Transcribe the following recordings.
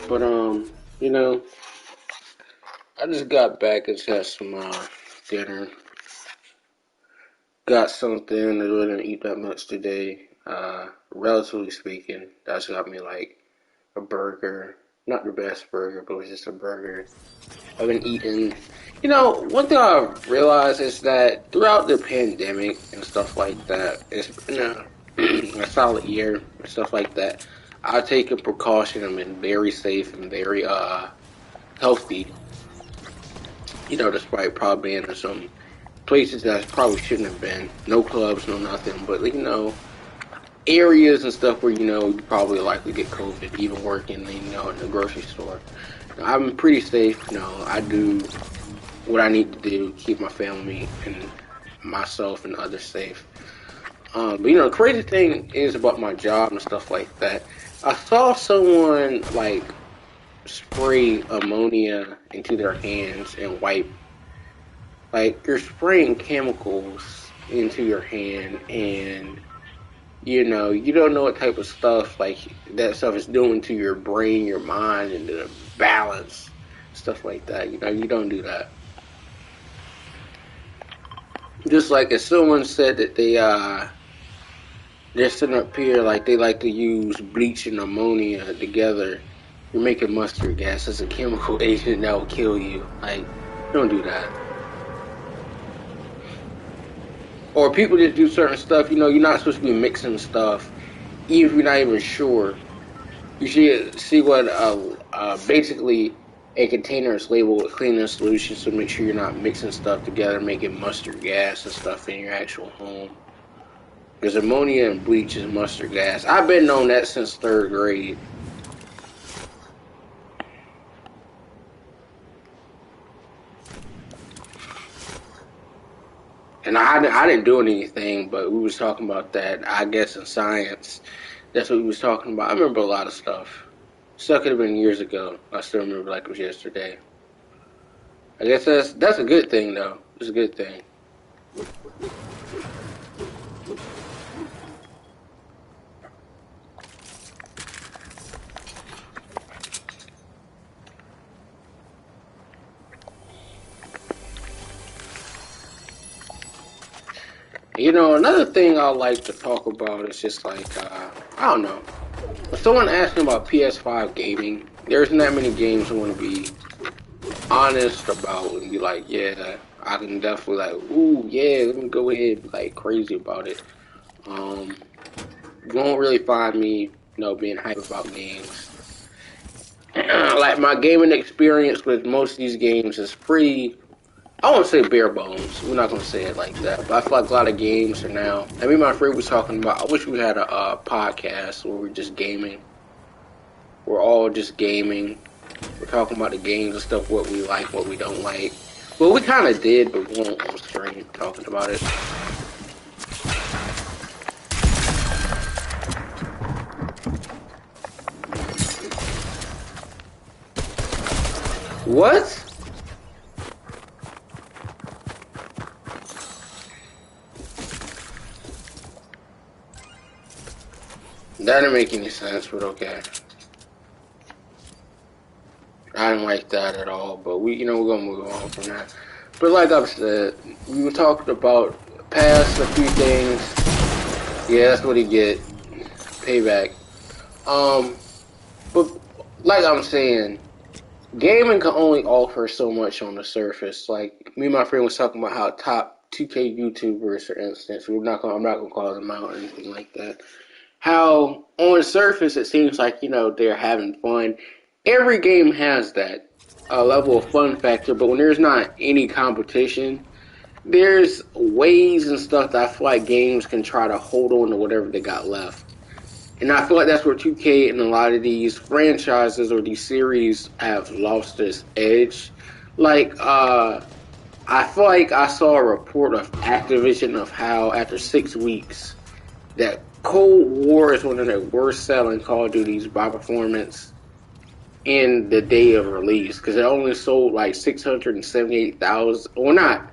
But you know, I just got back and had some dinner. Got something. I really didn't eat that much today. Relatively speaking, that's got me like a burger. Not the best burger, but it was just a burger. I've been eating. One thing I've realized is that throughout the pandemic and stuff like that, it's been a solid year and stuff like that. I've taken precaution. I've been very safe and very healthy. Despite probably being in some places that I probably shouldn't have been. No clubs, no nothing. But areas and stuff where you probably likely get COVID, even working in the grocery store. I'm pretty safe. I do what I need to do, keep my family and myself and others safe. But the crazy thing is about my job and stuff like that. I saw someone like spray ammonia into their hands and wipe. Like you're spraying chemicals into your hand, and you don't know what type of stuff like that stuff is doing to your brain, your mind, and the balance, stuff like that. You don't do that. Just like if someone said that they're sitting up here like they like to use bleach and ammonia together, you're making mustard gas. It's a chemical agent that will kill you. Like, don't do that. Or people just do certain stuff. You're not supposed to be mixing stuff, even if you're not even sure. You should see what basically a container is labeled with cleaning solutions to make sure you're not mixing stuff together, making mustard gas and stuff in your actual home. Because ammonia and bleach is mustard gas. I've been known that since third grade. And I didn't do anything, but we was talking about that, I guess, in science. That's what we was talking about. I remember a lot of stuff. Stuff could have been years ago. I still remember like it was yesterday. I guess that's a good thing, though. It's a good thing. Another thing I like to talk about is just like, I don't know. If someone asks me about PS5 gaming, there isn't that many games I want to be honest about and be like, yeah, I can definitely like, ooh, yeah, let me go ahead and be like crazy about it. You won't really find me, being hype about games. Like my gaming experience with most of these games is pretty. I won't say bare bones. We're not gonna say it like that. But I feel like a lot of games are now. I mean, my friend was talking about. I wish we had a podcast where we're just gaming. We're all just gaming. We're talking about the games and stuff, what we like, what we don't like. Well, we kind of did, but we won't on stream talking about it. What? That didn't make any sense, but okay. I didn't like that at all, but we're gonna move on from that. But like I've said, we were talking about past a few things. Yeah, that's what he get. Payback. But like I'm saying, gaming can only offer so much on the surface. Like me and my friend was talking about how top 2K YouTubers, for instance, I'm not gonna call them out or anything like that. How on the surface it seems like they're having fun. Every game has that level of fun factor, but when there's not any competition, there's ways and stuff that I feel like games can try to hold on to whatever they got left. And I feel like that's where 2K and a lot of these franchises or these series have lost this edge. Like, I feel like I saw a report of Activision of how after 6 weeks that Cold War is one of their worst selling Call of Duties by performance in the day of release, because it only sold like 678,000, or not,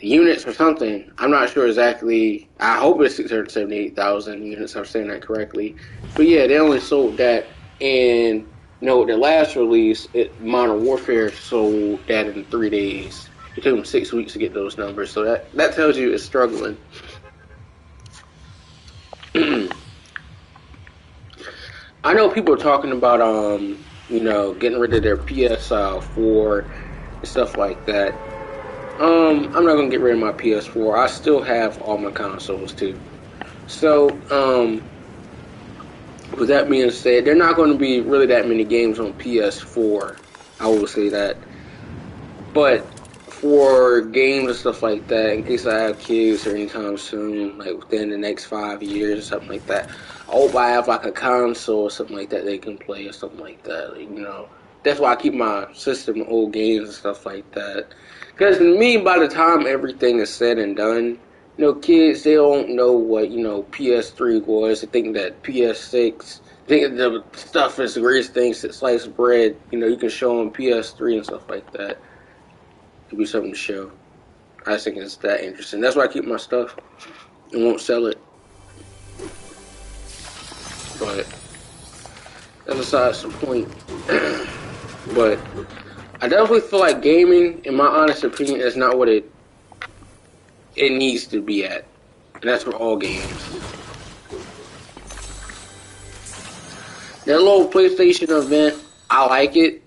units or something. I'm not sure exactly. I hope it's 678,000 units, if I'm saying that correctly. But yeah, they only sold that, and No, the last release, Modern Warfare sold that in 3 days. It took them 6 weeks to get those numbers, so that tells you it's struggling. I know people are talking about getting rid of their PS4 and stuff like that. I'm not gonna get rid of my PS4. I still have all my consoles too. So, with that being said, there are not going to be really that many games on PS4. I will say that. But for games and stuff like that, in case I have kids or anytime soon, like within the next 5 years or something like that, I hope I have like a console or something like that they can play or something like that. Like, that's why I keep my system old games and stuff like that. Because to me, by the time everything is said and done, kids, they don't know what, PS3 was. They think that PS6, they think the stuff is the greatest thing since sliced bread. You can show them PS3 and stuff like that. It'd be something to show. I just think it's that interesting. That's why I keep my stuff and won't sell it. But that's besides the point. But I definitely feel like gaming, in my honest opinion, is not what it needs to be at. And that's for all games. That little PlayStation event, I like it.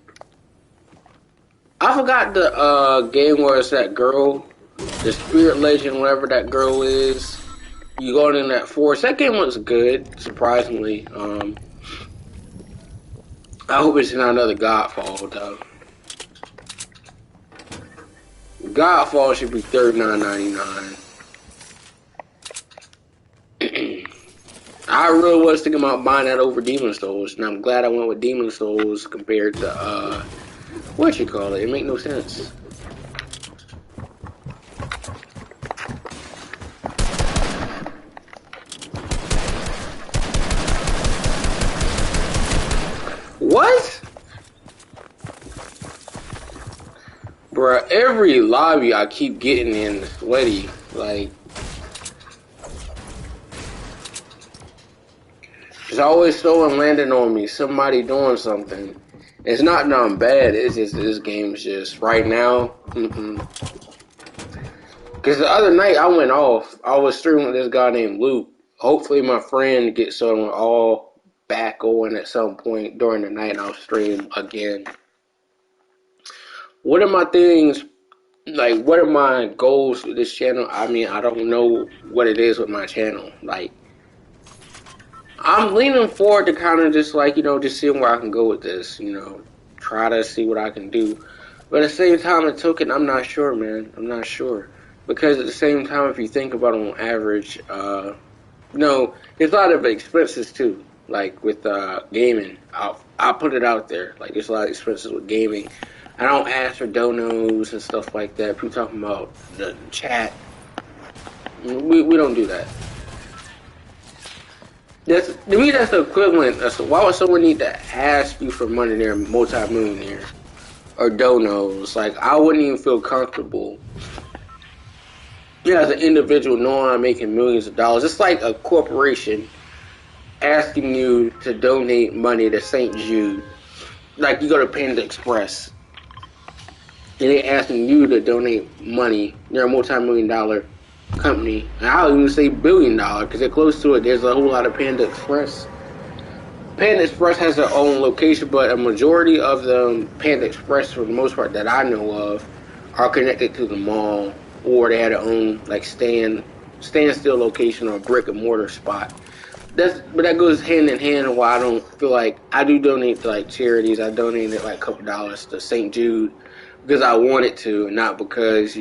I forgot the game where it's that girl, the Spirit Legend, whatever that girl is. You go in that forest. That game looks good, surprisingly. I hope it's not another Godfall, though. Godfall should be $39.99. I really was thinking about buying that over Demon Souls, and I'm glad I went with Demon Souls compared to, what you call it? It make no sense. What? Bruh, every lobby I keep getting in sweaty, like, it's always someone landing on me, somebody doing something. It's not that I'm bad, it's just this game's just, right now, Because the other night I went off, I was streaming with this guy named Luke. Hopefully my friend gets someone all back on at some point during the night and I'll stream again. What are my things, like, what are my goals with this channel? I mean, I don't know what it is with my channel. Like, I'm leaning forward to kind of just, like, just seeing where I can go with this, try to see what I can do. But at the same time, in token, I'm not sure, man. I'm not sure. Because at the same time, if you think about it on average, there's a lot of expenses, too. Like, with gaming, I'll put it out there. Like, there's a lot of expenses with gaming. I don't ask for donos and stuff like that. People talking about the chat. We don't do that. To me, that's the equivalent. Why would someone need to ask you for money? They're a multi-millionaire or donos. Like, I wouldn't even feel comfortable. As an individual, knowing I'm making millions of dollars. It's like a corporation asking you to donate money to St. Jude. Like, you go to Panda Express, and they're asking you to donate money. They're a multi-million-dollar company. And I'll even say billion-dollar, because they're close to it. There's a whole lot of Panda Express. Panda Express has their own location, but a majority of the Panda Express, for the most part, that I know of, are connected to the mall, or they had their own, like, standstill location or brick and mortar spot. But that goes hand in hand. Why I don't feel like I do donate to, like, charities. I donated like a couple dollars to St. Jude because I wanted to, not because I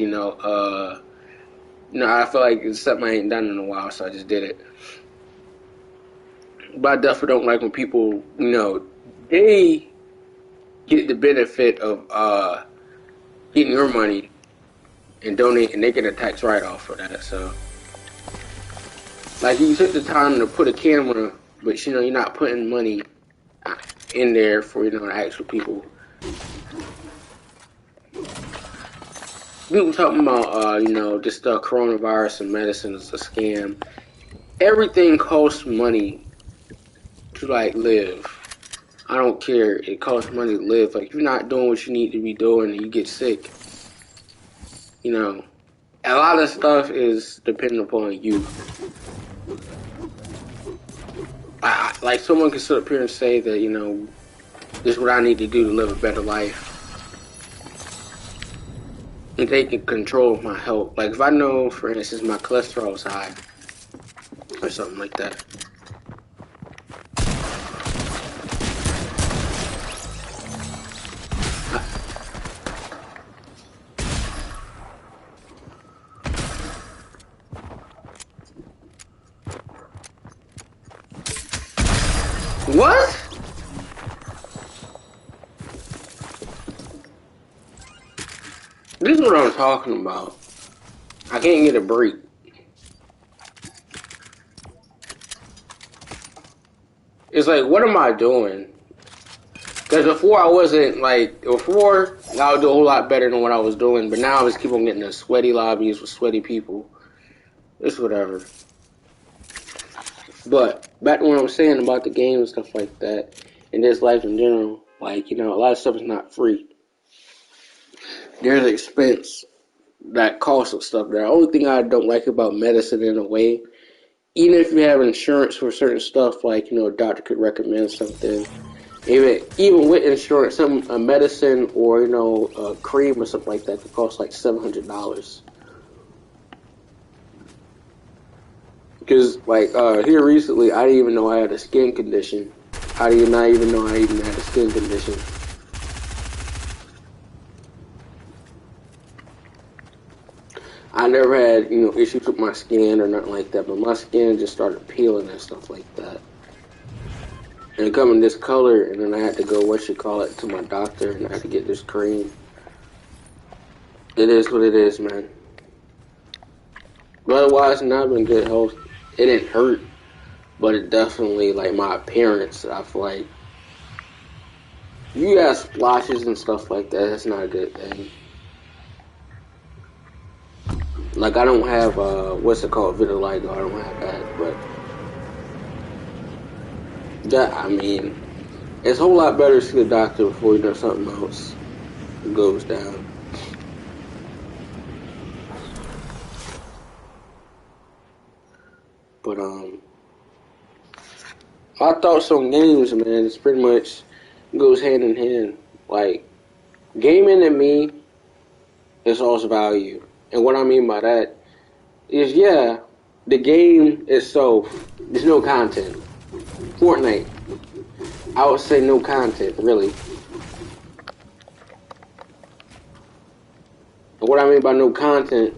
feel like it's something I ain't done in a while, so I just did it. But I definitely don't like when people, they get the benefit of getting your money and donate, and they get a tax write-off for that. So, like, you took the time to put a camera, but you're not putting money in there for the actual people. People talking about this stuff, coronavirus and medicine is a scam. Everything costs money to, like, live. I don't care. It costs money to live. Like, if you're not doing what you need to be doing and you get sick, you know, a lot of stuff is dependent upon you. Like, someone can sit up here and say that, you know, this is what I need to do to live a better life. And they can control my health. Like, if I know, for instance, my cholesterol is high or something like that. What? This is what I'm talking about. I can't get a break. It's like, what am I doing? Because before I wasn't like, before I would do a whole lot better than what I was doing, but now I just keep on getting the sweaty lobbies with sweaty people. It's whatever. But back to what I'm saying about the game and stuff like that, and this life in general, like, you know, a lot of stuff is not free. There's expense that costs and stuff. The only thing I don't like about medicine in a way, even if you have insurance for certain stuff, like, you know, a doctor could recommend something. Even with insurance, a medicine or, you know, a cream or something like that could cost like $700. Because like here recently, I didn't even know I had a skin condition. I did not even know I even had a skin condition. I never had, you know, issues with my skin or nothing like that, but my skin just started peeling and stuff like that. And it come in this color, and then I had to go, to my doctor, and I had to get this cream. It is what it is, man. But otherwise, not been good health. It didn't hurt, but it definitely, like, my appearance, I feel like, you got splotches and stuff like that, that's not a good thing. Like, I don't have, what's it called, vitiligo, I don't have that, but, that, I mean, it's a whole lot better to see a doctor before you know something else goes down. But, my thoughts on games, man, it's pretty much goes hand in hand. Like, gaming and me is also value. And what I mean by that is, yeah, the game itself, there's no content. Fortnite, I would say no content, really. And what I mean by no content,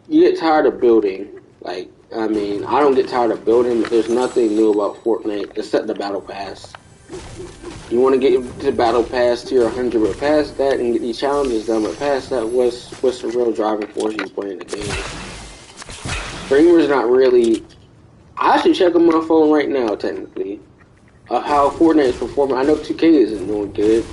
you get tired of building. Like, I mean, I don't get tired of building, but there's nothing new about Fortnite except the Battle Pass. You want to get to the Battle Pass tier 100, but past that and get these challenges done, but past that, what's the real driving force you playing the game? Streamers not really. I should check on my phone right now, technically, of how Fortnite is performing. I know 2K isn't doing good.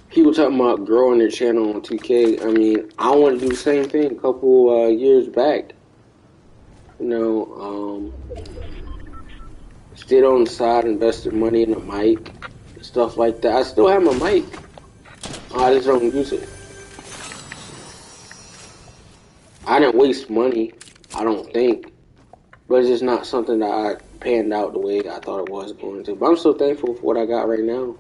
People talking about growing their channel on 2K. I mean, I want to do the same thing a couple years back. You know, stayed on the side, invested money in a mic, stuff like that. I still have my mic. I just don't use it. I didn't waste money, I don't think. But it's just not something that I panned out the way I thought it was going to. But I'm so thankful for what I got right now.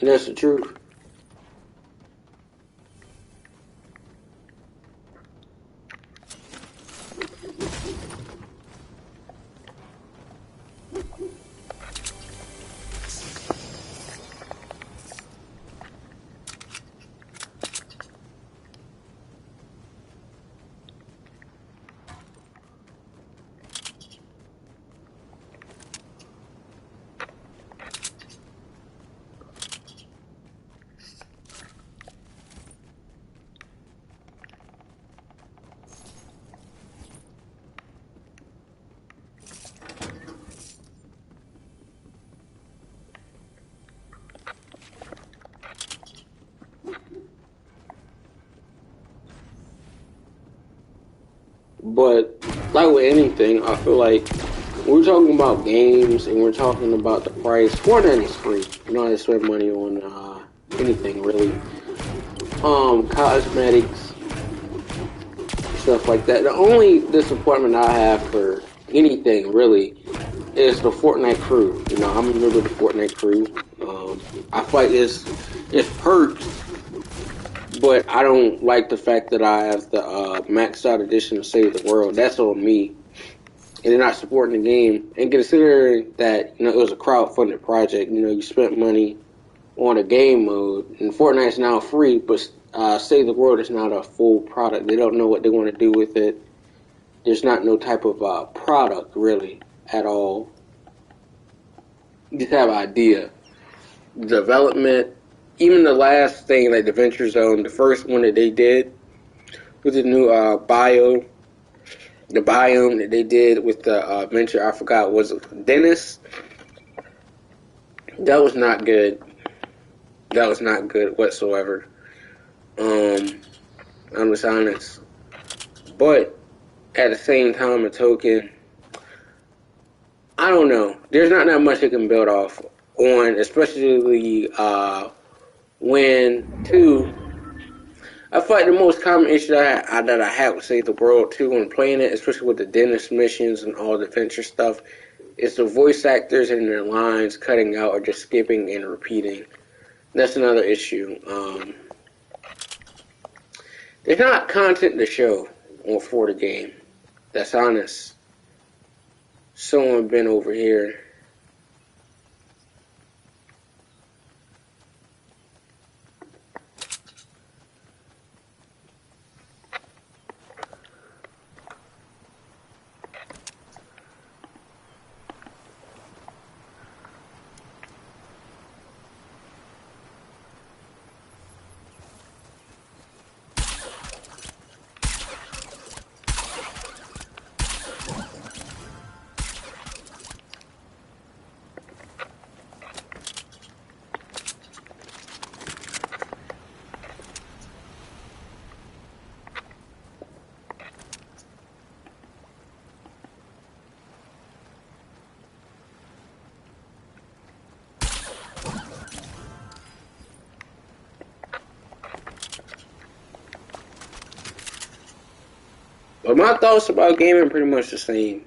And that's the truth. But like with anything, I feel like when we're talking about games and we're talking about the price, Fortnite is free. You don't have to spend money on anything really. Cosmetics, stuff like that. The only disappointment I have for anything really is the Fortnite crew. You know, I'm a member of the Fortnite crew. I feel like it's perks, but I don't like the fact that I have the maxed out edition of Save the World. That's on me. And they're not supporting the game. And considering that, you know, it was a crowdfunded project, you know, you spent money on a game mode, and Fortnite's now free, but Save the World is not a full product. They don't know what they want to do with it. There's not no type of product, really, at all. You just have an idea. Development, even the last thing, like the Venture Zone, the first one that they did with the new the biome that they did with the Venture, I forgot, was it Dennis? That was not good. That was not good whatsoever. I'm just honest. But at the same time, a token, I don't know. There's not that much they can build off on, especially when two. I feel like the most common issue that I have with Save the World too when playing it, especially with the Dennis missions and all the adventure stuff, is the voice actors and their lines cutting out or just skipping and repeating. That's another issue. There's not content to show for the game. That's honest. Someone been over here. But my thoughts about gaming are pretty much the same.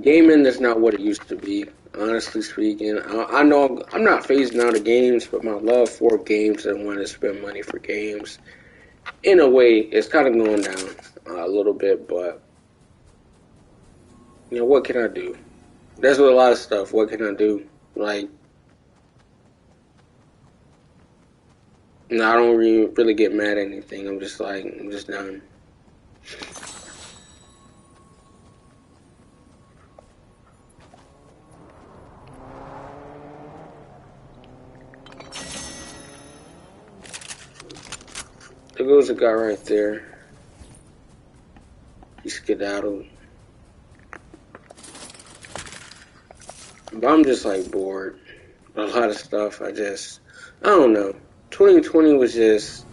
Gaming is not what it used to be, honestly speaking. I know I'm not phasing out of games, but my love for games and wanting to spend money for games, in a way, it's kind of going down a little bit. But you know, what can I do? There's a lot of stuff. What can I do? Like, no, I don't really get mad at anything. I'm just like, I'm just done. There goes a guy right there. He skedaddled. But I'm just like bored. A lot of stuff. I don't know. 2020 was just,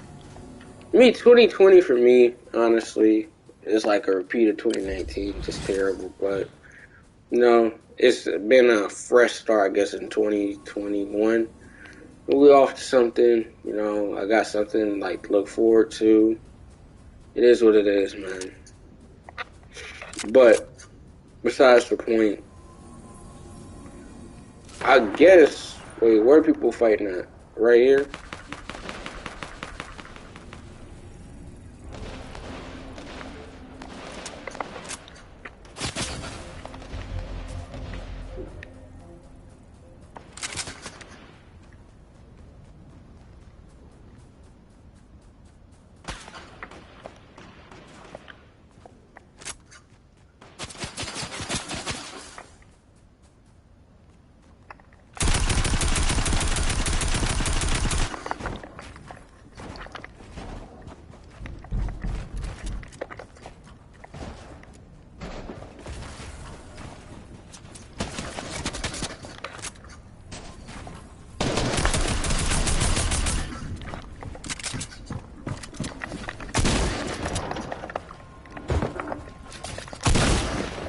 2020 for me, honestly, is like a repeat of 2019. Just terrible. But, no, it's been a fresh start, I guess, in 2021. We off to something, you know, I got something like to look forward to. It is what it is, man. But besides the point, I guess, wait, where are people fighting at? Right here?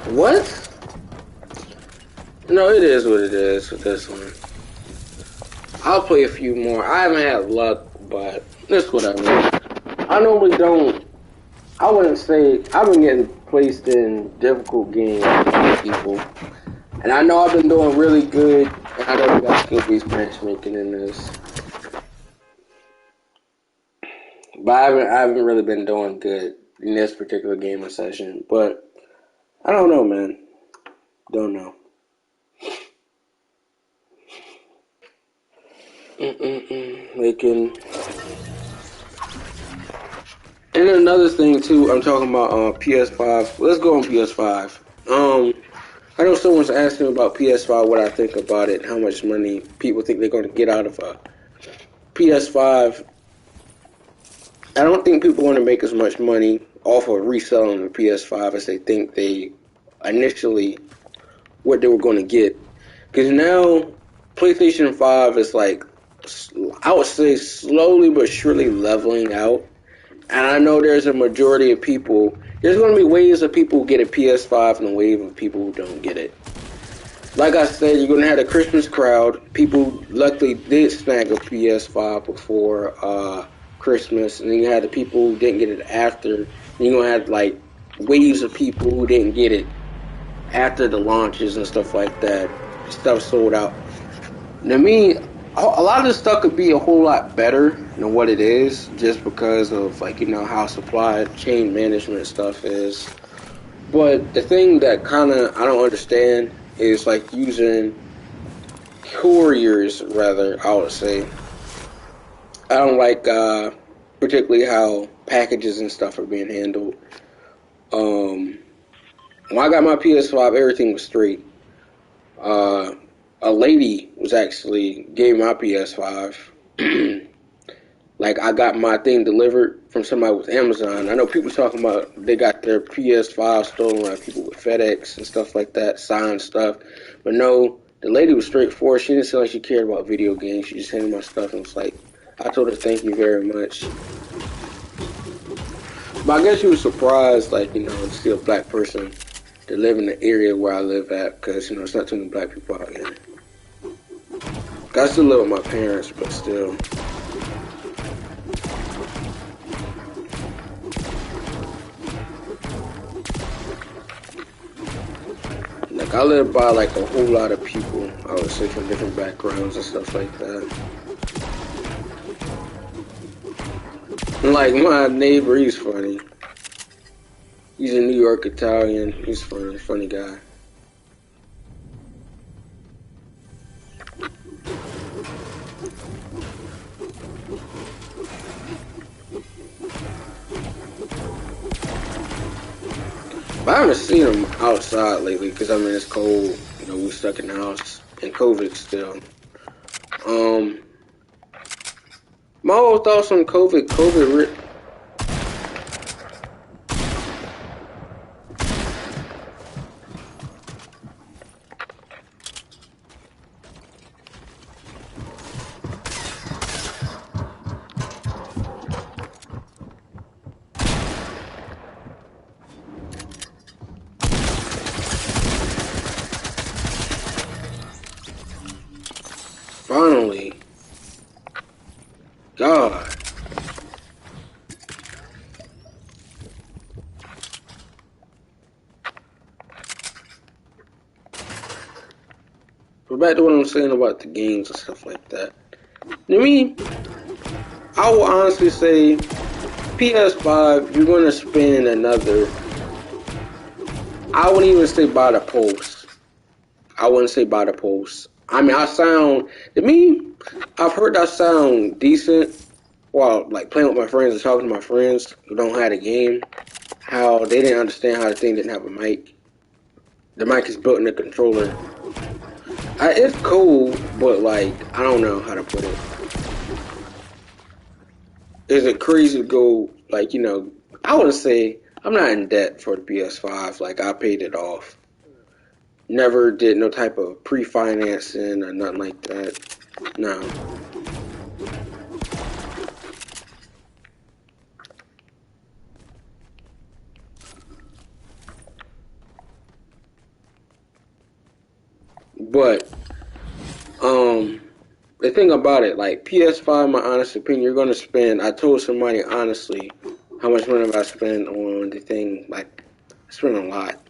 What? No, it is what it is with this one. I'll play a few more. I haven't had luck, but this what I mean. I normally don't. I wouldn't say I've been getting placed in difficult games with people, and I know I've been doing really good. And I know we got skill-based matchmaking in this, but I haven't really been doing good in this particular gaming session. But I don't know, man. Don't know. Making. And another thing too, I'm talking about PS5. Let's go on PS5. I know someone's asking about PS5, what I think about it, how much money people think they're going to get out of a PS5. I don't think people are going to make as much money off of reselling the PS5 as they think they initially what they were going to get. Because now PlayStation 5 is like, I would say slowly but surely leveling out. And I know there's a majority of people, there's going to be waves of people who get a PS5 and a wave of people who don't get it. Like I said, you're going to have a Christmas crowd. People luckily did snag a PS5 before Christmas. And then you had the people who didn't get it after. And you're going to have like waves of people who didn't get it after the launches and stuff like that. Stuff sold out. And to me, a lot of this stuff could be a whole lot better than what it is, just because of like how supply chain management stuff is. But the thing that kind of I don't understand is like using couriers, rather I would say. I don't like particularly how packages and stuff are being handled. When I got my PS5, everything was straight. A lady was actually gave my PS5. Like I got my thing delivered from somebody with Amazon. I know people talking about they got their PS5 stolen by people with FedEx and stuff like that, signed stuff. But no, the lady was straightforward. She didn't seem like she cared about video games. She just handed my stuff and was like, I told her thank you very much. But I guess she was surprised, like, to see a black person to live in the area where I live at, because, it's not too many black people out here. I still live with my parents, but still. Like, I live by, like, a whole lot of people, I would say, from different backgrounds and stuff like that. And, like, my neighbor, he's funny. He's a New York Italian. He's funny guy. But I haven't seen him outside lately because it's cold. We stuck in the house and COVID still. My whole thoughts on COVID. Finally. God. But back to what I'm saying about the games and stuff like that. To me, I will honestly say PS5, you're going to spend another, I wouldn't even say by the post. I wouldn't say by the post. To me, I've heard I sound decent while like playing with my friends and talking to my friends who don't have the game. How they didn't understand how the thing didn't have a mic. The mic is built in the controller. It's cool, but like, I don't know how to put it. Is it crazy to go, like, I wouldn't say, I'm not in debt for the PS5. Like, I paid it off. Never did no type of pre-financing or nothing like that. No. But the thing about it, like PS5, my honest opinion, you're gonna spend. I told somebody honestly, how much money have I spent on the thing? Like, I spent a lot.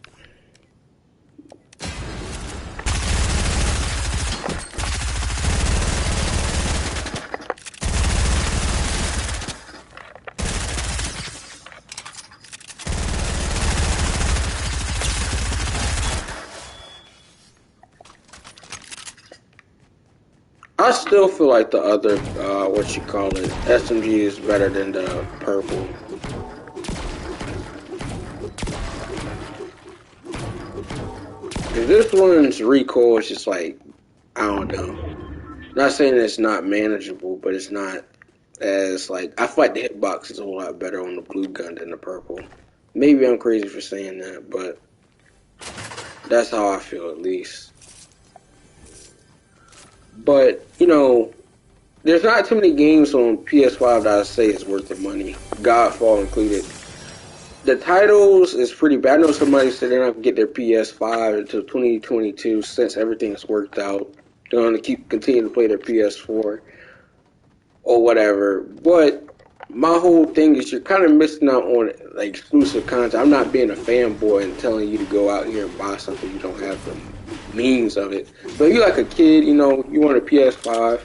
I still feel like the other, what you call it, SMG is better than the purple. This one's recoil is just like, I don't know. Not saying it's not manageable, but it's not as like, I feel like the hitbox is a whole lot better on the blue gun than the purple. Maybe I'm crazy for saying that, but that's how I feel at least. But, you know, there's not too many games on PS5 that I say is worth the money, Godfall included. The titles is pretty bad. I know somebody said they're not going to get their PS5 until 2022 since everything is worked out. They're going to continue to play their PS4 or whatever. But my whole thing is you're kind of missing out on like exclusive content. I'm not being a fanboy and telling you to go out here and buy something you don't have the means of it. But if you're like a kid, you know, you want a PS5,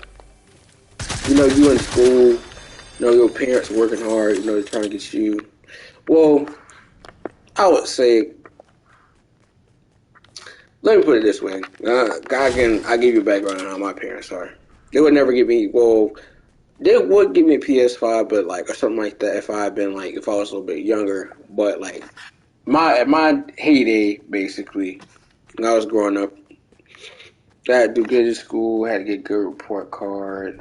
you know, you in school, you know, your parents working hard, you know, they're trying to get you. Well, I would say, let me put it this way. I'll give you a background on how my parents are. They would never give me, well, they would give me a PS5, but like, or something like that if I had been like, if I was a little bit younger. But like, my heyday, basically, when I was growing up, I had to do good in school, had to get a good report card,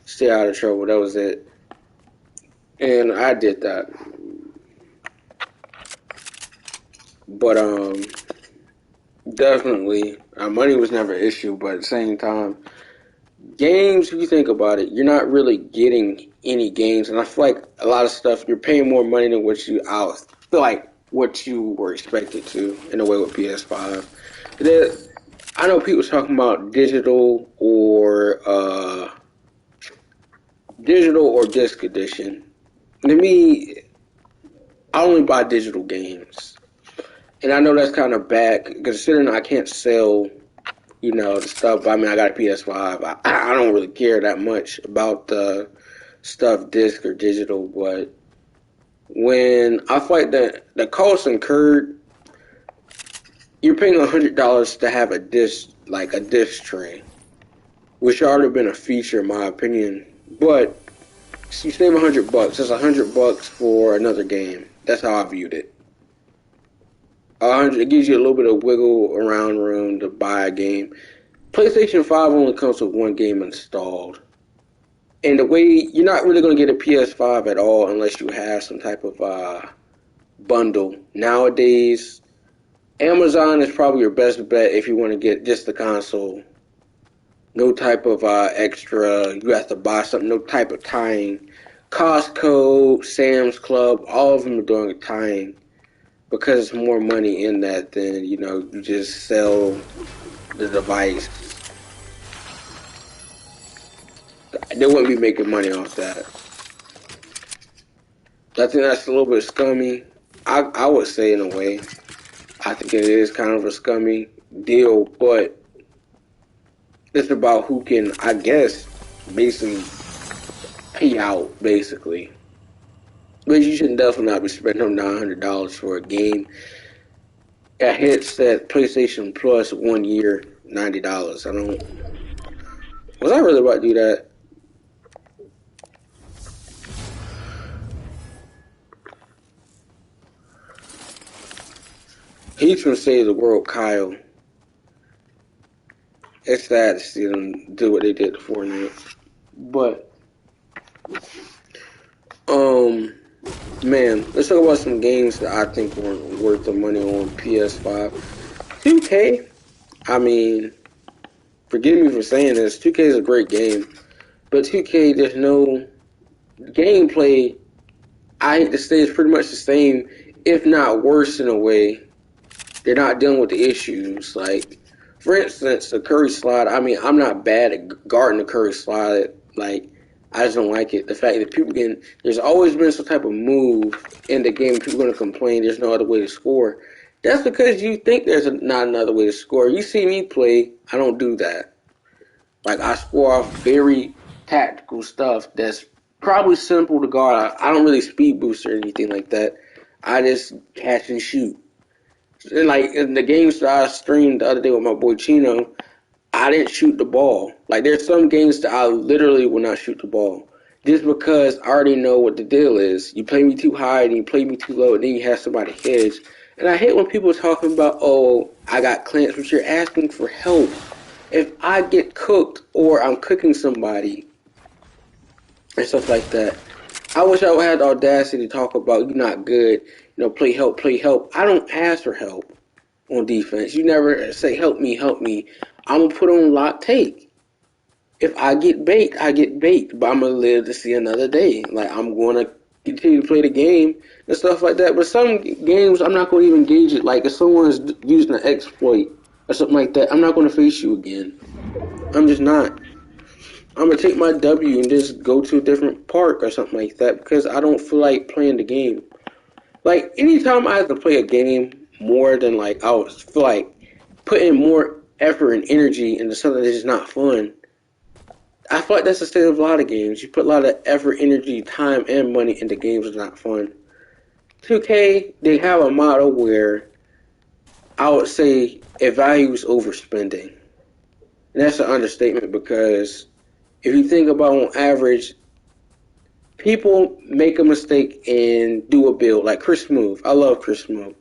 stay out of trouble, that was it. And I did that. But definitely, money was never an issue. But at the same time, games. If you think about it, you're not really getting any games, and I feel like a lot of stuff you're paying more money than what you. I feel like what you were expected to in a way with PS5. I know people talking about digital or disc edition. To me, I only buy digital games. And I know that's kind of bad, considering I can't sell, you know, the stuff. I mean, I got a PS5. I don't really care that much about the stuff, disc or digital. But when I feel like the cost incurred, you're paying $100 to have a disc, like a disc tray, which ought to have been a feature, in my opinion. But you save $100. That's $100 for another game. That's how I viewed it. It gives you a little bit of wiggle around room to buy a game. PlayStation 5 only comes with one game installed. And the way you're not really going to get a PS5 at all unless you have some type of bundle. Nowadays, Amazon is probably your best bet if you want to get just the console. No type of extra, you have to buy something, no type of tying. Costco, Sam's Club, all of them are doing a tying. Because there's more money in that than, you know, you just sell the device. They wouldn't be making money off that. I think that's a little bit scummy. I would say in a way. I think it is kind of a scummy deal, but it's about who can, I guess, basically pay out, basically. But you should definitely not be spending $900 for a game. A headset, PlayStation Plus, 1 year, $90. Was I really about to do that? He's from Save the World, Kyle. It's sad to see them do what they did to Fortnite. But, man, let's talk about some games that I think weren't worth the money on PS5. 2K, I mean, forgive me for saying this, 2K is a great game, but 2K, there's no gameplay. I hate to say it's pretty much the same, if not worse in a way. They're not dealing with the issues. Like, For instance, the curry slide. I mean, I'm not bad at guarding the curry slide. Like, I just don't like it. The fact that people can, there's always been some type of move in the game. People are gonna complain. There's no other way to score. That's because you think there's not another way to score. You see me play. I don't do that. Like, I score off very tactical stuff that's probably simple to guard. I don't really speed boost or anything like that. I just catch and shoot. And like in the games that I streamed the other day with my boy Chino, I didn't shoot the ball. Like there's some games that I literally will not shoot the ball. Just because I already know what the deal is. You play me too high and you play me too low and then you have somebody hedge. And I hate when people are talking about, oh, I got clamps, but you're asking for help. If I get cooked or I'm cooking somebody and stuff like that, I wish I had the audacity to talk about you're not good, play help, play help. I don't ask for help on defense. You never say help me, help me. I'm going to put on lock take. If I get baked, I get baked, but I'm going to live to see another day. Like, I'm going to continue to play the game and stuff like that. But some games, I'm not going to even gauge it. Like, if someone's using an exploit or something like that, I'm not going to face you again. I'm just not. I'm going to take my W and just go to a different park or something like that because I don't feel like playing the game. Like, anytime I have to play a game more than, like, I feel like putting more effort and energy into something that's just not fun, I feel like that's the state of a lot of games. You put a lot of effort, energy, time, and money into games that's not fun. 2K, they have a model where I would say it values overspending. And that's an understatement because if you think about on average, people make a mistake and do a build. Like Chris Smoove. I love Chris Smoove.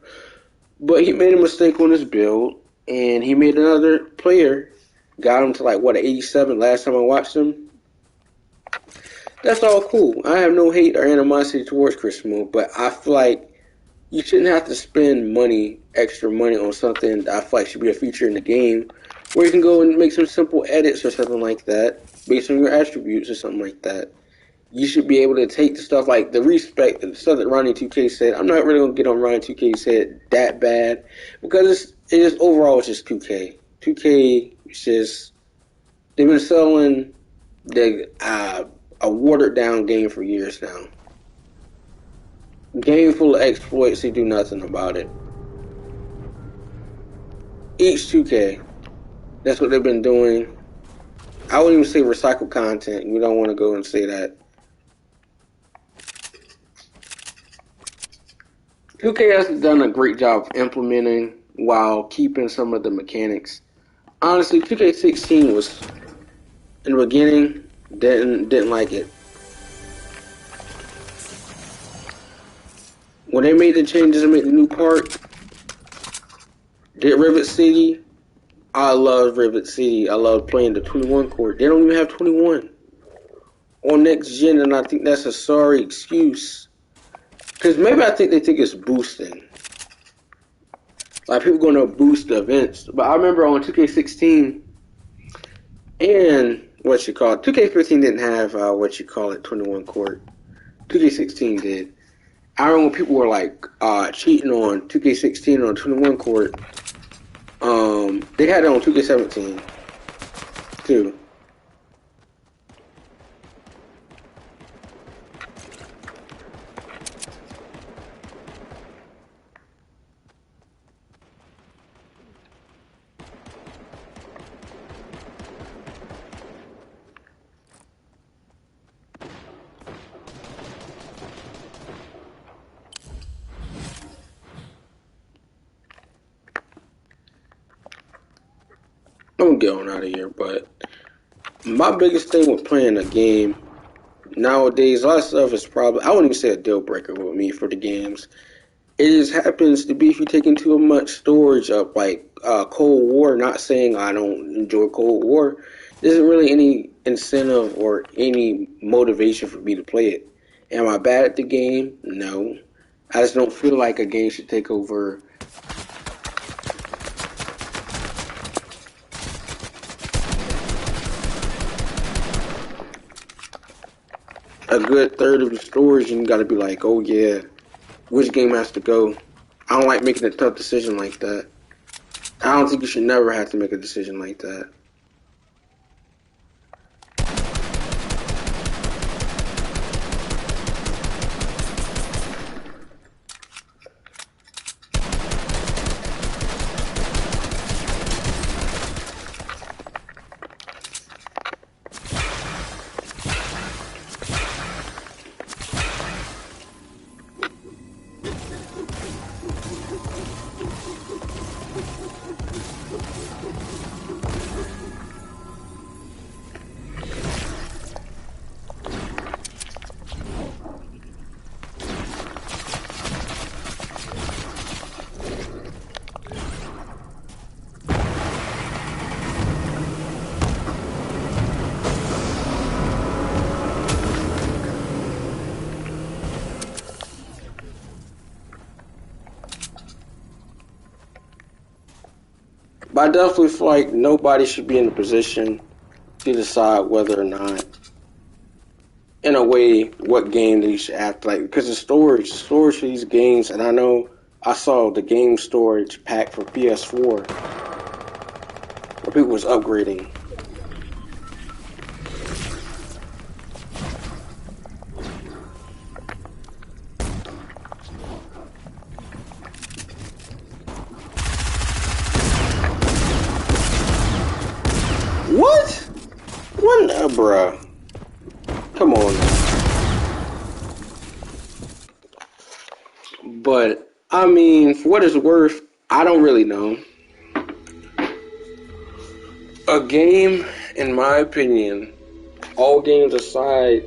But he made a mistake on his build, and he made another player, got him to like, what, 87 last time I watched him? That's all cool. I have no hate or animosity towards Chris Smoove, but I feel like you shouldn't have to spend money, extra money on something that I feel like should be a feature in the game, where you can go and make some simple edits or something like that, based on your attributes or something like that. You should be able to take the stuff like the respect, the stuff that Ronnie 2K said. I'm not really going to get on Ronnie 2K's head that bad because it is overall it's just 2K. 2K is just, they've been selling a watered down game for years now. Game full of exploits, they do nothing about it. Each 2K. That's what they've been doing. I wouldn't even say recycled content. We don't want to go and say that. 2K has done a great job of implementing while keeping some of the mechanics. Honestly, 2K16 was, in the beginning, didn't like it. When they made the changes and made the new part, did Rivet City, I love Rivet City. I love playing the 21 court. They don't even have 21 on next gen, and I think that's a sorry excuse. Because maybe I think they think it's boosting. Like, people going to boost the events. But I remember on 2K16 and 2K15 didn't have 21 court. 2K16 did. I remember when people were like cheating on 2K16 on 21 court. They had it on 2K17 too. I'm gonna get on out of here, but my biggest thing with playing a game nowadays, a lot of stuff is probably, I wouldn't even say a deal breaker with me for the games. It just happens to be if you take in too much storage up, like Cold War. Not saying I don't enjoy Cold War. There isn't really any incentive or any motivation for me to play it. Am I bad at the game? No. I just don't feel like a game should take over a good third of the storage, and you gotta be like, oh yeah, which game has to go? I don't like making a tough decision like that. I don't think you should never have to make a decision like that. But I definitely feel like nobody should be in a position to decide whether or not, in a way, what game they should act like. Because the storage for these games, and I know I saw the game storage pack for PS4 where people was upgrading. What? What? Bruh. Come on now. But, I mean, for what it's worth, I don't really know. A game, in my opinion, all games aside,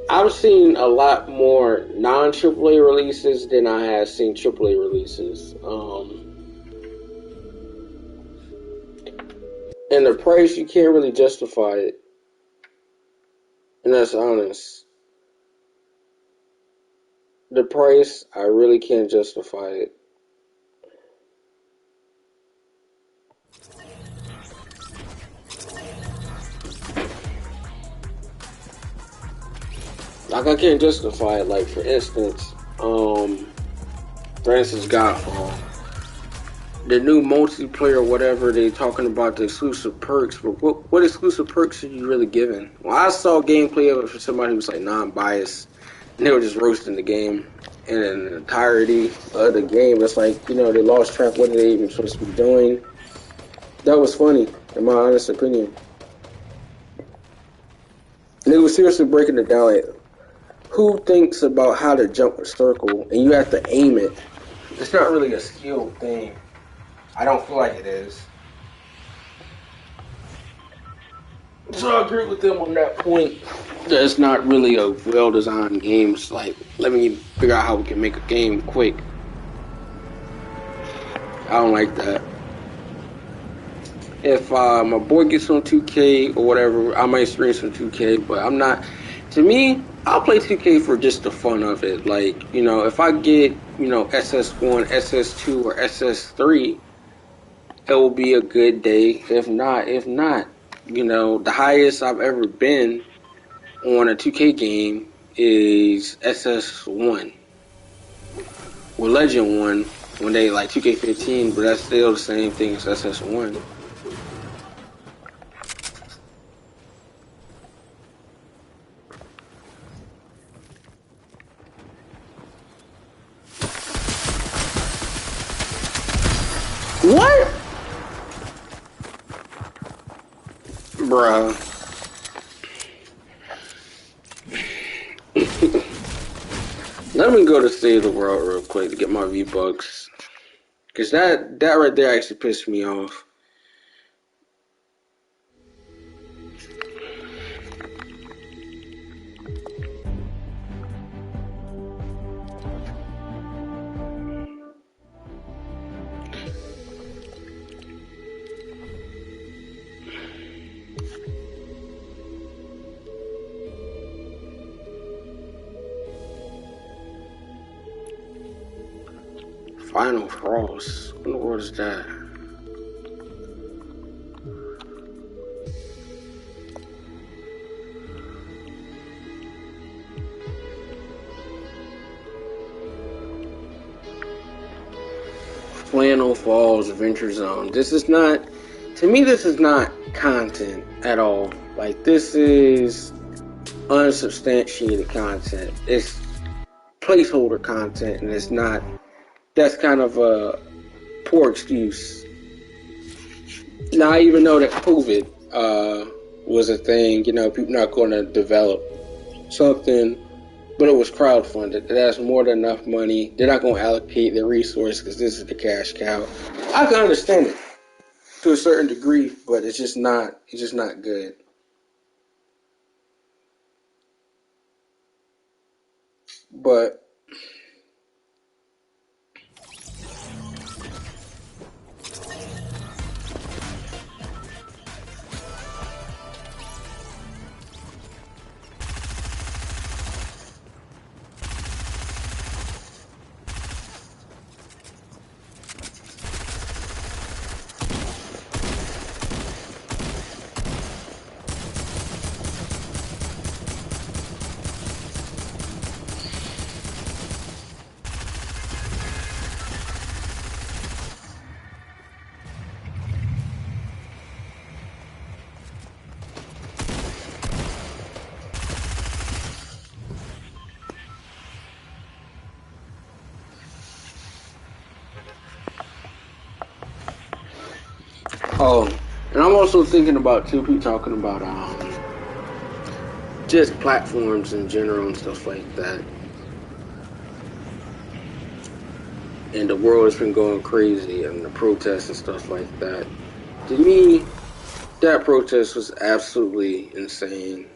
I've seen a lot more non-AAA releases than I have seen AAA releases. And the price, you can't really justify it. And that's honest. The price, I really can't justify it. Like, I can't justify it. Like, for instance, Godfall. The new multiplayer, whatever, they talking about the exclusive perks, but what exclusive perks are you really giving? Well, I saw gameplay of it for somebody who was like non-biased, and they were just roasting the game, and in the entirety of the game, it's like, you know, they lost track of what they even supposed to be doing. That was funny, in my honest opinion. And they were seriously breaking it down, like, who thinks about how to jump a circle, and you have to aim it? It's not really a skill thing. I don't feel like it is. So I agree with them on that point. That it's not really a well-designed game. It's like, let me figure out how we can make a game quick. I don't like that. If my boy gets on 2K or whatever, I might stream some 2K, but I'm not. To me, I'll play 2K for just the fun of it. Like, you know, if I get, you know, SS1, SS2, or SS3, it will be a good day. If not, you know, the highest I've ever been on a 2K game is SS1. Well, Legend 1 when they like 2K15, but that's still the same thing as SS1. What? Bruh. Let me go to Save the World real quick to get my V-Bucks. Because that right there actually pissed me off. Final Frost. What in the world is that? Flannel Falls Adventure Zone. This is not, to me, this is not content at all. Like, this is unsubstantiated content. It's placeholder content, and it's not, that's kind of a poor excuse. Now, I even know that COVID was a thing, you know, people not going to develop something, but it was crowdfunded. It has more than enough money. They're not going to allocate their resources because this is the cash cow. I can understand it to a certain degree, but it's just not good. But oh, and I'm also thinking about too. People talking about just platforms in general and stuff like that. And the world has been going crazy and the protests and stuff like that. To me, that protest was absolutely insane.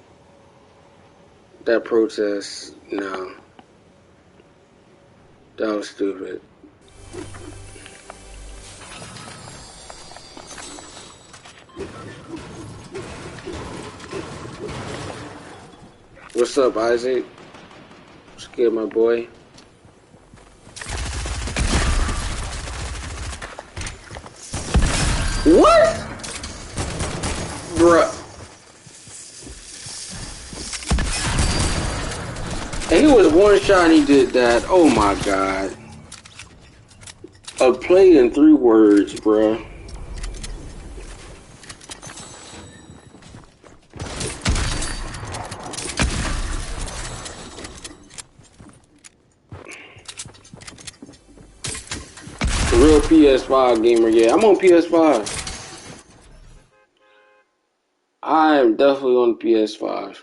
That protest, no, that was stupid. What's up, Isaac? What's good, my boy? What? Bruh. And he was one shot and he did that. Oh my god. A play in 3 words, bruh. Real PS5 gamer, yeah. I'm on PS5. I am definitely on PS5.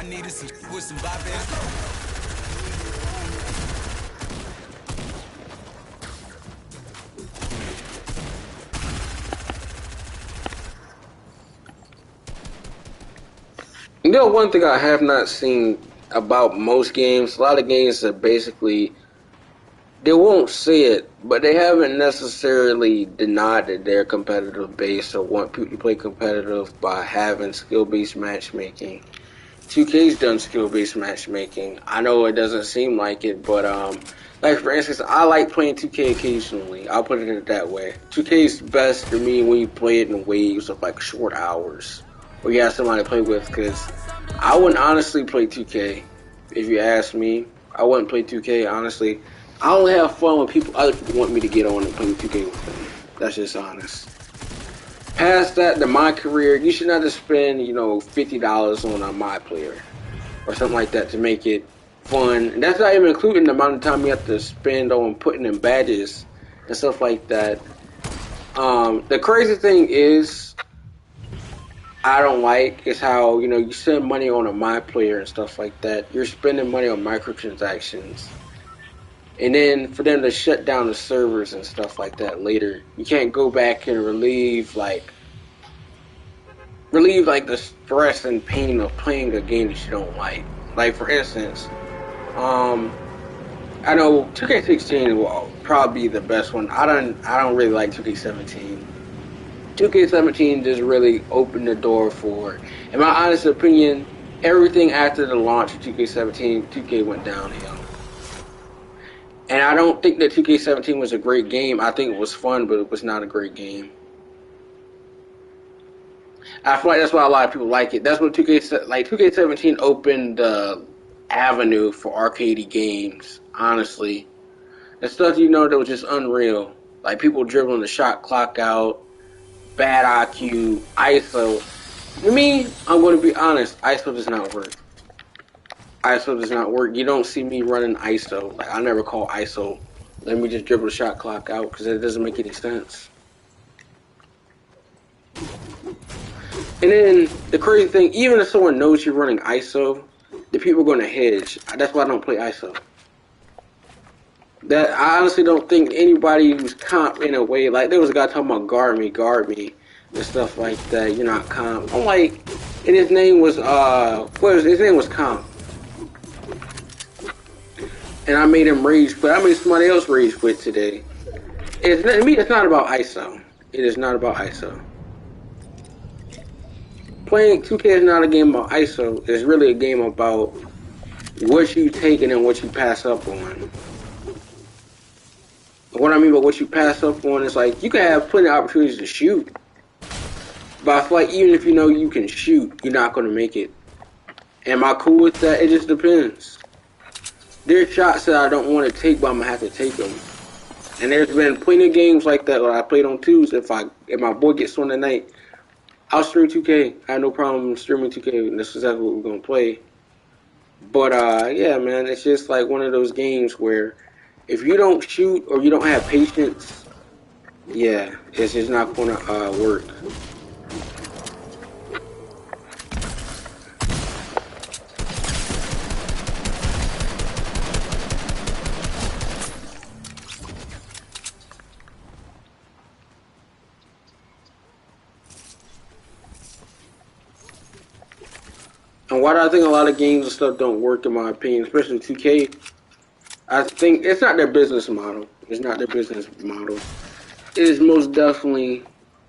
Needed some with some barbell. You know, one thing I have not seen about most games, a lot of games are basically, they won't say it, but they haven't necessarily denied that they're competitive based or want people to play competitive by having skill-based matchmaking. 2K's done skill-based matchmaking. I know it doesn't seem like it, but like for instance, I like playing 2K occasionally. I'll put it that way. 2K's best for me when you play it in waves of like short hours, where you have somebody to play with. Because I wouldn't honestly play 2K if you ask me. I wouldn't play 2K honestly. I only have fun when other people want me to get on and play 2K with them. That's just honest. Past that, to my career, you should not just spend, $50 on a My Player or something like that to make it fun. And that's not even including the amount of time you have to spend on putting in badges and stuff like that. The crazy thing is, I don't like is how, you spend money on a My Player and stuff like that. You're spending money on microtransactions. And then for them to shut down the servers and stuff like that later, you can't go back and relieve the stress and pain of playing a game that you don't like. Like for instance, I know 2K16 will probably be the best one. I don't really like 2K17. 2K17 just really opened the door for, in my honest opinion, everything after the launch of 2K17, 2K went downhill. And I don't think that 2K17 was a great game. I think it was fun, but it was not a great game. I feel like that's why a lot of people like it. That's what 2K17 opened the avenue for arcadey games. Honestly, the stuff that was just unreal. Like people dribbling the shot clock out, bad IQ, ISO. For me, I'm going to be honest. ISO does not work. ISO does not work. You don't see me running ISO. Like I never call ISO. Let me just dribble the shot clock out because it doesn't make any sense. And then the crazy thing, even if someone knows you're running ISO, the people are going to hedge. That's why I don't play ISO. That I honestly don't think anybody who's comp in a way, like there was a guy talking about guard me, and stuff like that. You're not comp. I'm like, and his name was his name was comp, and I made him rage quit. I made somebody else rage quit today. It's not about ISO. It is not about ISO. Playing 2K is not a game about ISO. It's really a game about what you take and what you pass up on. What I mean by what you pass up on is like you can have plenty of opportunities to shoot, but I feel like even if you know you can shoot, you're not going to make it. Am I cool with that? It just depends. There's shots that I don't want to take, but I'm gonna have to take them. And there's been plenty of games like that where I played on twos. If my boy gets on tonight, I'll stream 2K. I have no problem streaming 2K. And this is exactly what we're gonna play. But yeah, man, it's just like one of those games where if you don't shoot or you don't have patience, yeah, it's just not gonna work. And why do I think a lot of games and stuff don't work, in my opinion, especially 2K? I think it's not their business model. It's not their business model. It is most definitely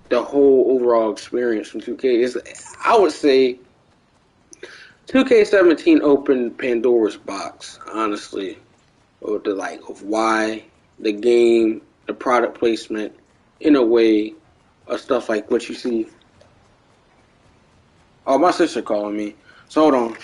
the whole overall experience from 2K. I would say 2K17 opened Pandora's box, honestly, of why the game, the product placement, in a way, of stuff like what you see. Oh, my sister calling me. So hold on.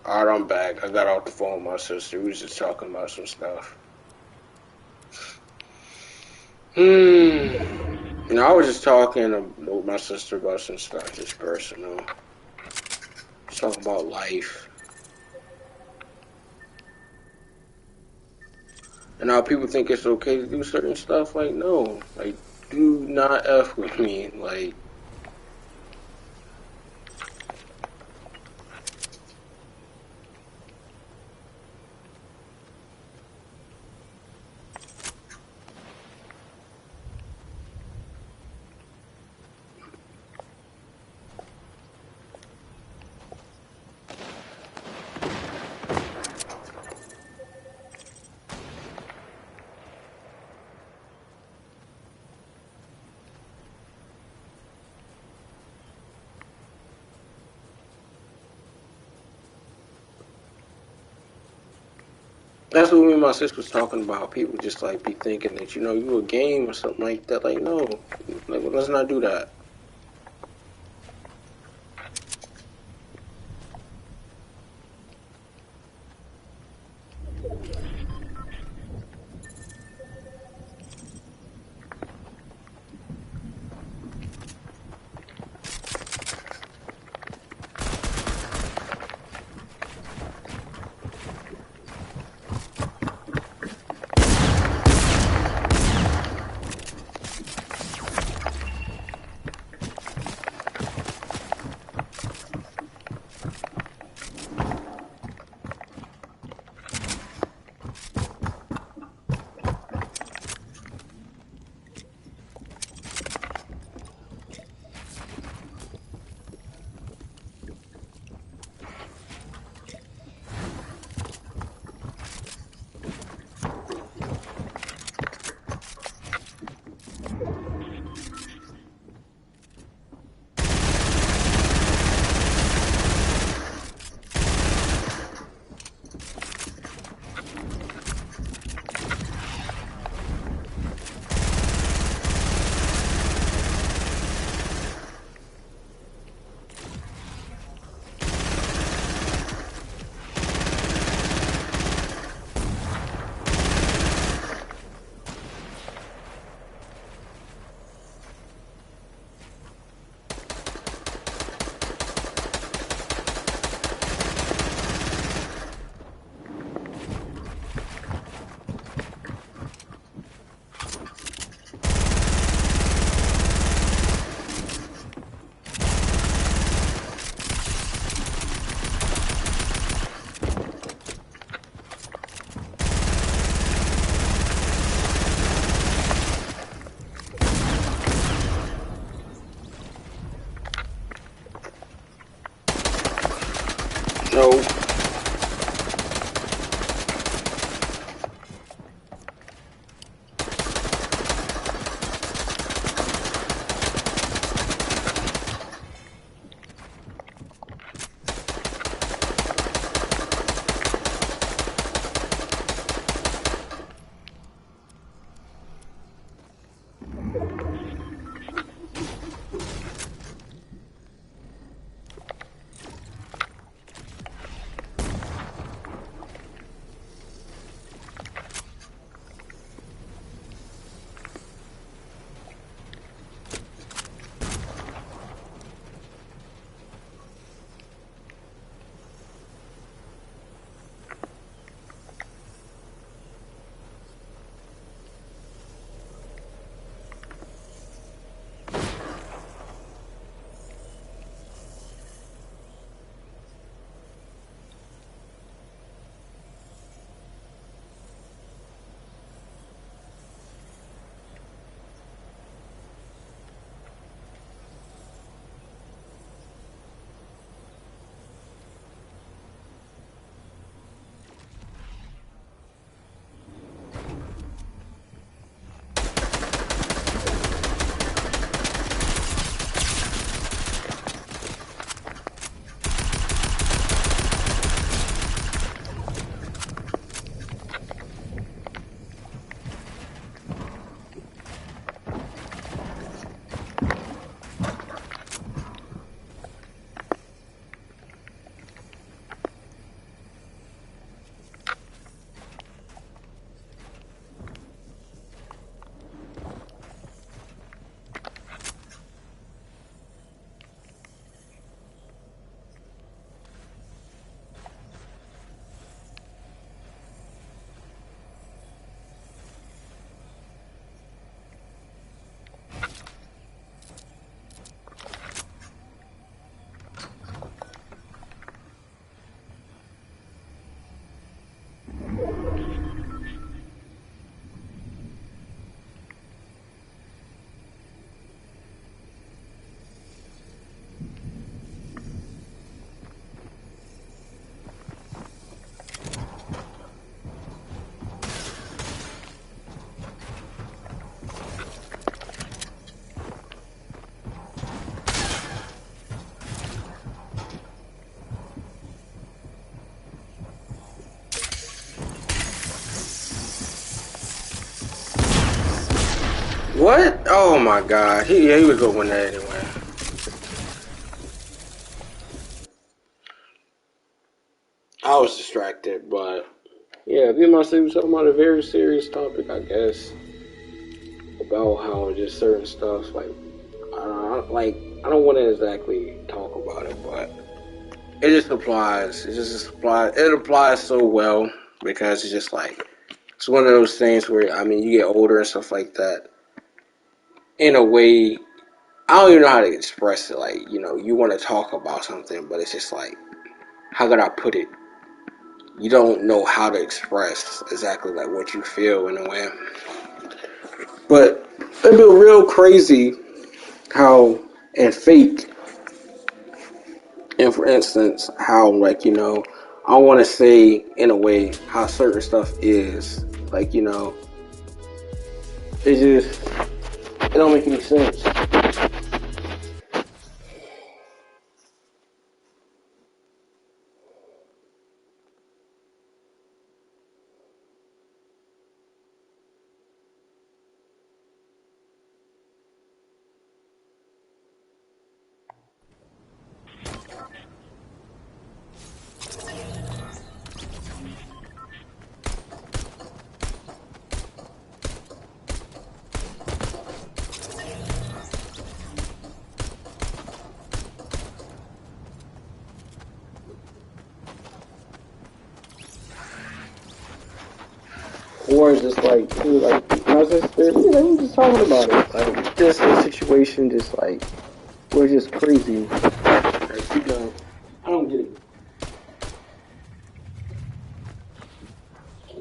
Alright, I'm back. I got off the phone with my sister. We was just talking about some stuff. No, I was just talking with my sister about some stuff, just personal. Just talking about life. And how people think it's okay to do certain stuff. Like, no. Like, do not F with me. Like, that's what me and my sister was talking about. People just like be thinking that you a game or something like that. Like no, like well, let's not do that. What? Oh my god. He was gonna win that anyway. I was distracted, but yeah, me and my sister was talking about a very serious topic, I guess, about how just certain stuff like I don't want to exactly talk about it, but it just applies. It just applies. It applies so well because it's just like it's one of those things where I mean you get older and stuff like that. In a way, I don't even know how to express it. Like you want to talk about something, but it's just like how could I put it? You don't know how to express exactly like what you feel in a way. But it'd be real crazy how and fake, and for instance, how like I want to say in a way how certain stuff is like it just it don't make any sense. Or it's just like my sister, we were just talking about it, like just a situation, just like we're just crazy. Like, I don't get it.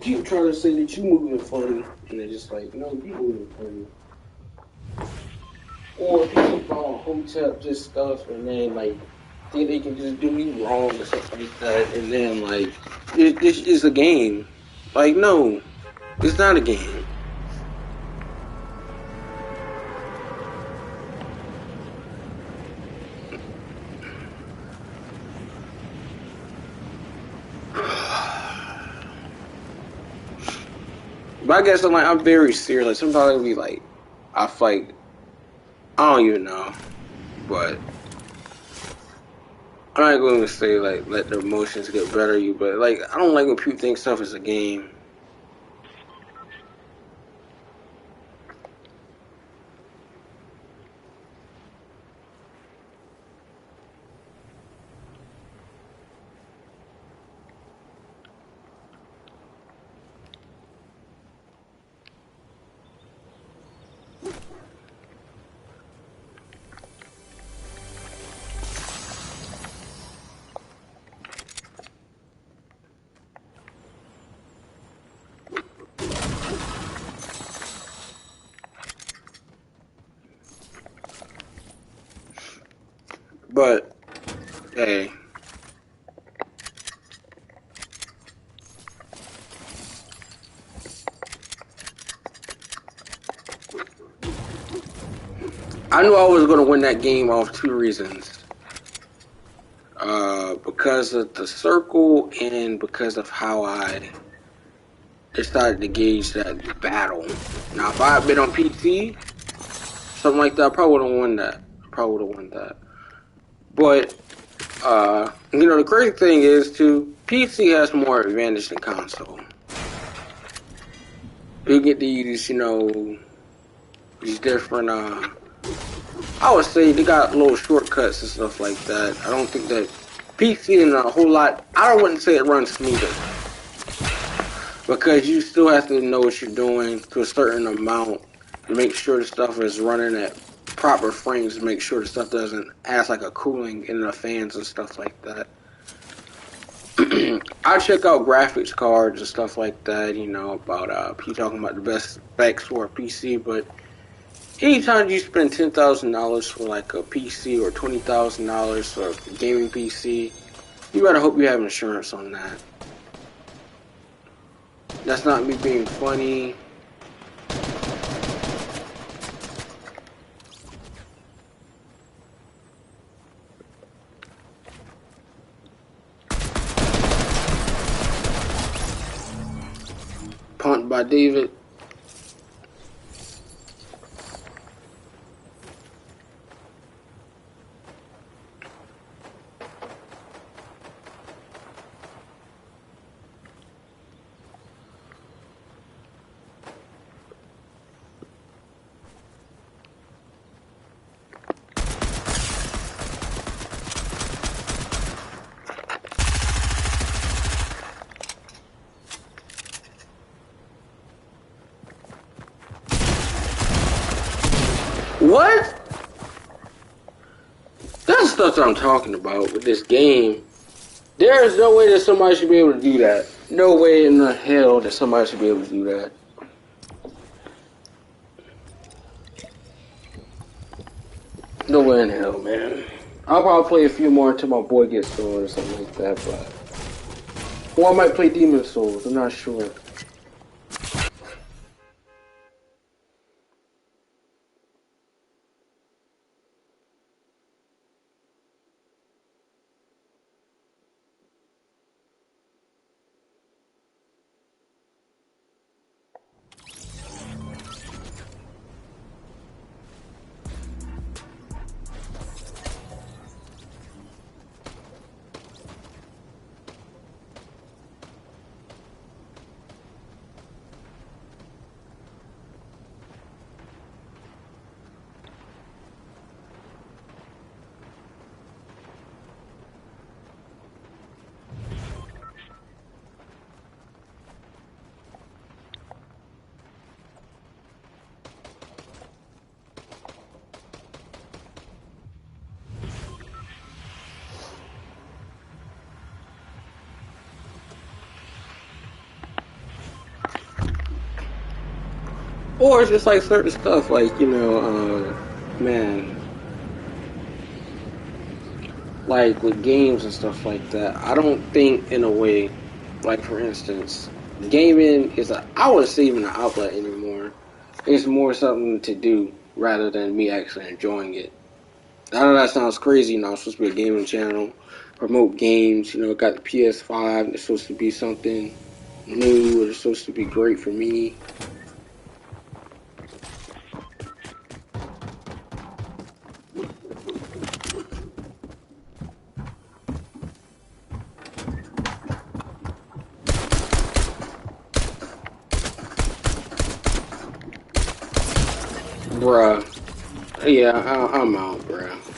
People trying to say that you moving funny, and they're just like, no, you moving funny. Or people call hotep just stuff, and then like think they can just do you wrong or something like that, and then like this is a game. Like no, it's not a game. But I guess I'm very serious. Like sometimes I'll be like, I fight. I don't even know, but I'm not going to say like let the emotions get better of you. But like I don't like when people think stuff is a game. But hey, I knew I was going to win that game off two reasons. Because of the circle and because of how I decided to gauge that battle. Now, if I had been on PC, something like that, I probably would have won that. But, the crazy thing is, too, PC has more advantage than console. You get to use, these different, I would say they got little shortcuts and stuff like that. I don't think that PC and a whole lot, I wouldn't say it runs smoother. Because you still have to know what you're doing to a certain amount to make sure the stuff is running at proper frames to make sure the stuff doesn't act like a cooling in the fans and stuff like that. I check out graphics cards and stuff like that, about people talking about the best specs for a PC, but anytime you spend $10,000 for like a PC or $20,000 for a gaming PC, you better hope you have insurance on that. That's not me being funny. Punt by David. What? That's the stuff that I'm talking about with this game. There is no way that somebody should be able to do that. No way in the hell that somebody should be able to do that. No way in hell, man. I'll probably play a few more until my boy gets going or something like that, but... Or I might play Demon Souls, I'm not sure. Or it's just like certain stuff, like, you know, man, like with games and stuff like that, I don't think in a way, like for instance, gaming is I wouldn't say even an outlet anymore. It's more something to do rather than me actually enjoying it. I know that sounds crazy, you know, it's supposed to be a gaming channel, promote games, you know, got the PS5, it's supposed to be something new, it's supposed to be great for me. Bruh. Yeah, I'm out, bruh.